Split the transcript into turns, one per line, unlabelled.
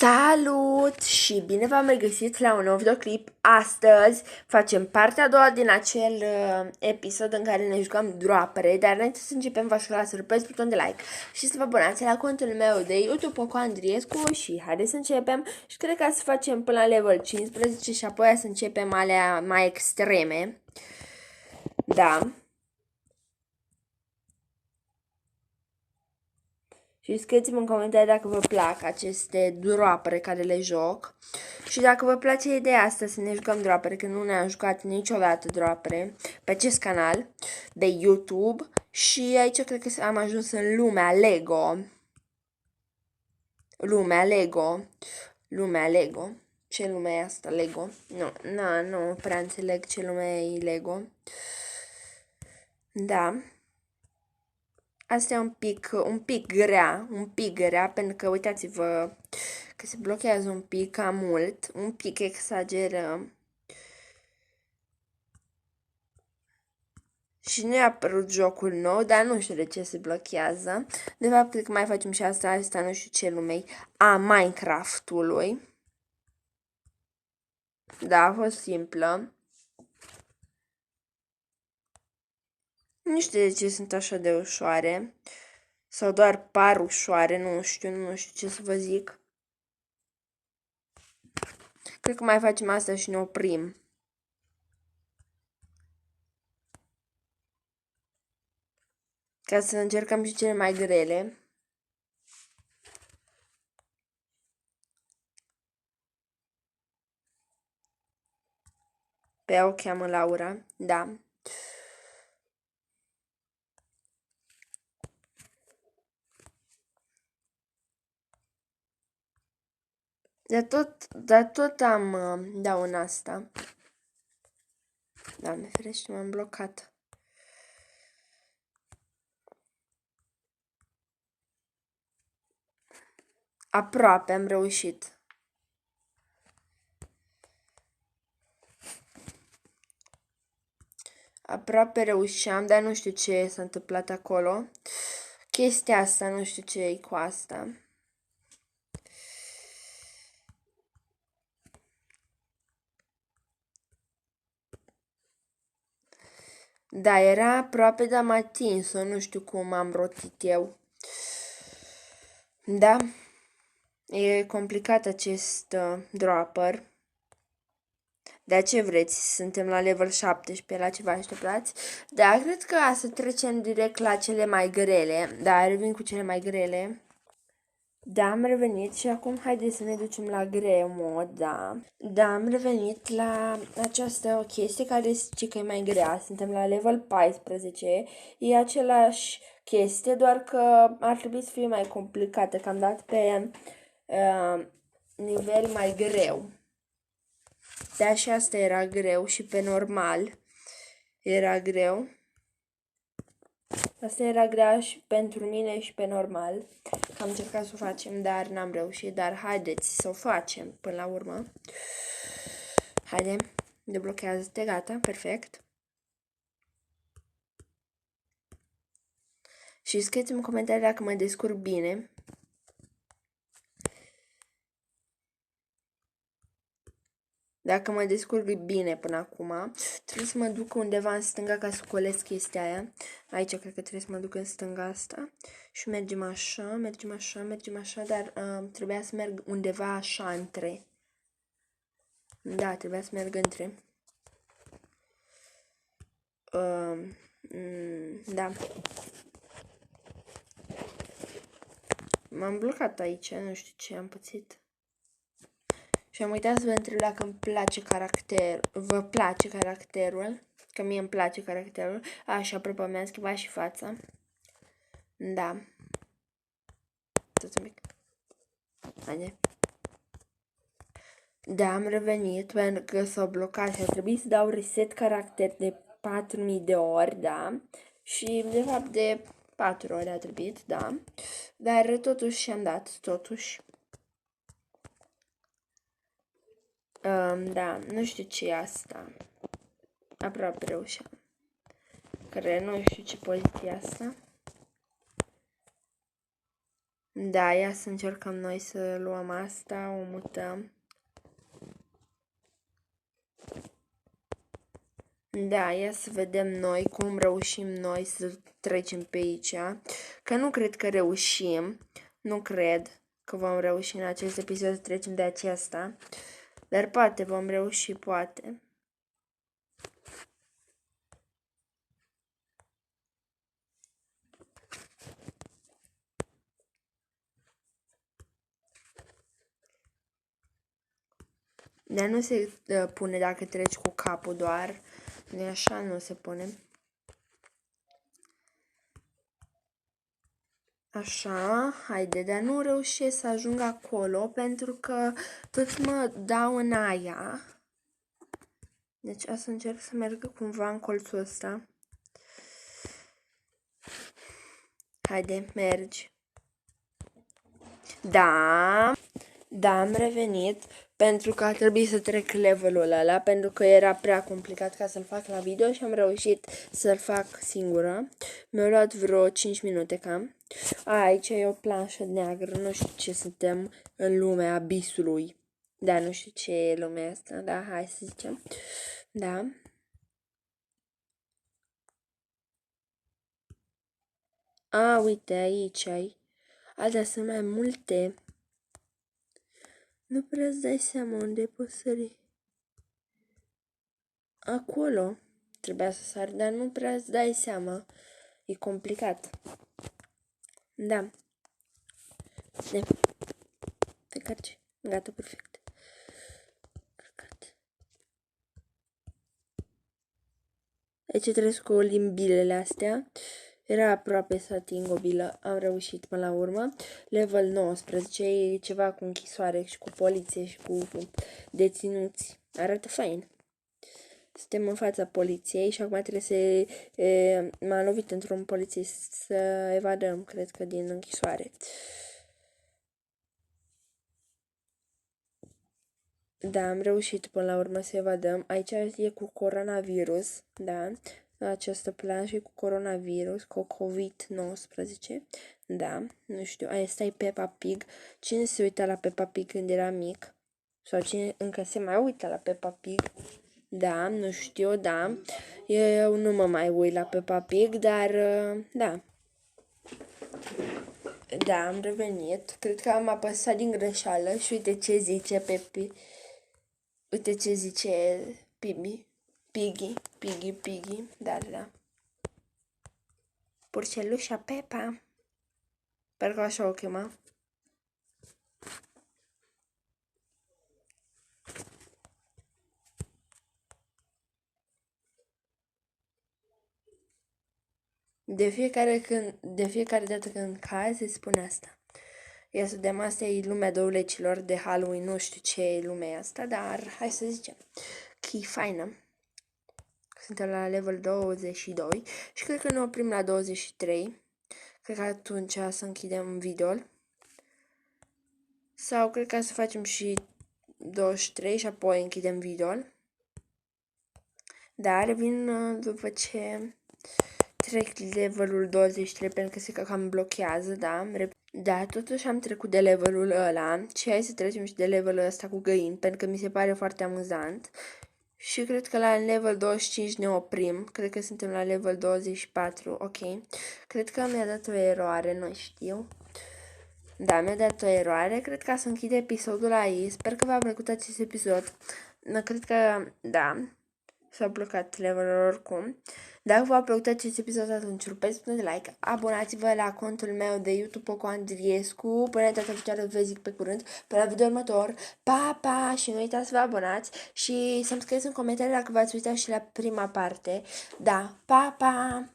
Salut și bine v-am regăsit la un nou videoclip. Astăzi facem partea a doua din acel episod în care ne jucăm droapere, dar înainte să începem vă aș ruga să rupeți butonul de like și să vă abonați la contul meu de YouTube Poco Andriescu și haideți să începem și cred că să facem până la level 15 și apoi să începem alea mai extreme. Da. Și scrieți-mi în comentarii dacă vă plac aceste droapere care le joc. Și dacă vă place ideea asta să ne jucăm droapere, că nu ne-am jucat niciodată droapere pe acest canal de YouTube. Și aici cred că am ajuns în lumea Lego. Lumea Lego. Lumea Lego. Ce lume e asta, Lego? Nu prea înțeleg ce lume e Lego. Da. Asta e un pic grea, pentru că uitați-vă că se blochează un pic cam mult, un pic exagerăm. Și nu i-a apărut jocul nou, dar nu știu de ce se blochează. De fapt, cred că mai facem și asta nu știu ce lumei, a Minecraft-ului. Da, a fost simplă. Nu știu de ce sunt așa de ușoare. Sau doar par ușoare, nu știu ce să vă zic. Cred că mai facem asta și ne oprim. Ca să încercăm și cele mai grele. Pe ea o cheamă Laura, da. Dar tot am dau în asta. Doamne ferește, m-am blocat. Aproape am reușit. Aproape reușeam, dar nu știu ce s-a întâmplat acolo. Chestia asta, nu știu ce e cu asta. Da, era aproape, dar am atins-o, nu știu cum am rotit eu. Da, e complicat acest dropper. Dar ce vreți? Suntem la level 17, la ce vă așteptați? Da, cred că să trecem direct la cele mai grele. Da, revin cu cele mai grele. Da, am revenit și acum haideți să ne ducem la greu mod, da. Da, am revenit la această chestie care zice că e mai grea. Suntem la level 14. E același chestie, doar că ar trebui să fie mai complicată, că am dat pe nivel mai greu. Da, și asta era greu și pe normal era greu. Asta era grea și pentru mine și pe normal. Am încercat să o facem, dar n-am reușit. Dar haideți să o facem până la urmă. Haide, deblochează-te, gata, perfect. Și scrieți-mi în comentarii dacă mă descurc bine. Dacă mă descurc bine până acum, trebuie să mă duc undeva în stânga ca să colesc chestia aia. Aici cred că trebuie să mă duc în stânga asta. Și mergem așa, dar trebuia să merg undeva așa între. Da, trebuia să merg între. Da. M-am blocat aici, nu știu ce am pățit. Și am uitat să vă întreb dacă îmi place vă place caracterul. Că mie îmi place caracterul. Așa, apropo, mi-am schimbat și fața. Da. Tot un mic. Haide. Da, am revenit pentru că s-au blocat și a trebuit să dau reset caracter de 4000 de ori, da. Și, de fapt, de 4 ori a trebuit, da. Dar totuși și-am dat, totuși. Da, nu știu ce e asta. Aproape reușeam. Care nu știu ce poziție e asta. Da, ia să încercăm noi să luăm asta, o mutăm. Da, ia să vedem noi cum reușim noi să trecem pe aici. Că nu cred că reușim. Nu cred că vom reuși în acest episod să trecem de acesta. Dar poate vom reuși, poate. Dar nu se pune dacă treci cu capul doar. Nu așa, nu se pune. Așa, haide, dar nu reușesc să ajung acolo pentru că tot mă dau în aia. Deci o să încerc să merg cumva în colțul ăsta. Haide, mergi. Da, am revenit pentru că a trebuit să trec levelul ăla, pentru că era prea complicat ca să-l fac la video și am reușit să-l fac singură. Mi-a luat vreo 5 minute cam. Aici e o planșă neagră, nu știu ce suntem în lumea abisului. Da, nu știu ce e lumea asta, da, hai să zicem. Da. Uite, aici ai. Alea sunt mai multe. Nu prea îți dai seama unde poți sări. Acolo trebuia să sari, dar nu prea îți dai seama. E complicat. Da. Te carci. Gata, perfect. Carcat. Aici trebuie cu limbilele astea. Era aproape să ating o bilă. Am reușit până la urmă. Level 19. E ceva cu închisoare și cu poliție și cu deținuți. Arată fain. Suntem în fața poliției și acum trebuie să... m-a lovit într-un polițist să evadăm, cred că, din închisoare. Da, am reușit până la urmă să evadăm. Aici e cu coronavirus, da. Această planșă e cu coronavirus, cu COVID-19. Da, nu știu. Asta e Peppa Pig. Cine se uita la Peppa Pig când era mic? Sau cine încă se mai uită la Peppa Pig? Da, nu știu, da. Eu nu mă mai uit la Peppa Pig, dar da. Da, am revenit. Cred că am apăsat din greșeală și uite ce zice Pepi. Uite ce zice Pibi. Piggy. Da. Porcelușa Peppa. Parcă așa o chema. De fiecare dată când cazi, se spune asta. Ia să vedem, asta e lumea dăulecilor de Halloween, nu știu ce e lumea asta, dar hai să zicem că e faină. Suntem la level 22 și cred că ne oprim la 23. Cred că atunci să închidem video-ul. Sau cred că să facem și 23 și apoi închidem video-ul. Dar revin după ce trec levelul 23 pentru că se cam blochează, da? Da, totuși am trecut de levelul ăla și hai să trecem și de levelul ăsta cu găini, pentru că mi se pare foarte amuzant. Și cred că la level 25 ne oprim. Cred că suntem la level 24, ok. Cred că mi-a dat o eroare, nu știu. Da, mi-a dat o eroare. Cred că să închid episodul aici. Sper că v-a plăcut acest episod. Cred că, da, s-a blocat levelul oricum. Dacă v-a plăcut acest episod, atunci rupeți de like, abonați-vă la contul meu de YouTube Poco Andriescu. Până data viitoare vă zic pe curând, până la video următor. Pa, și nu uitați să vă abonați și să-mi scrieți în comentarii dacă v-ați uitat și la prima parte. Da, pa!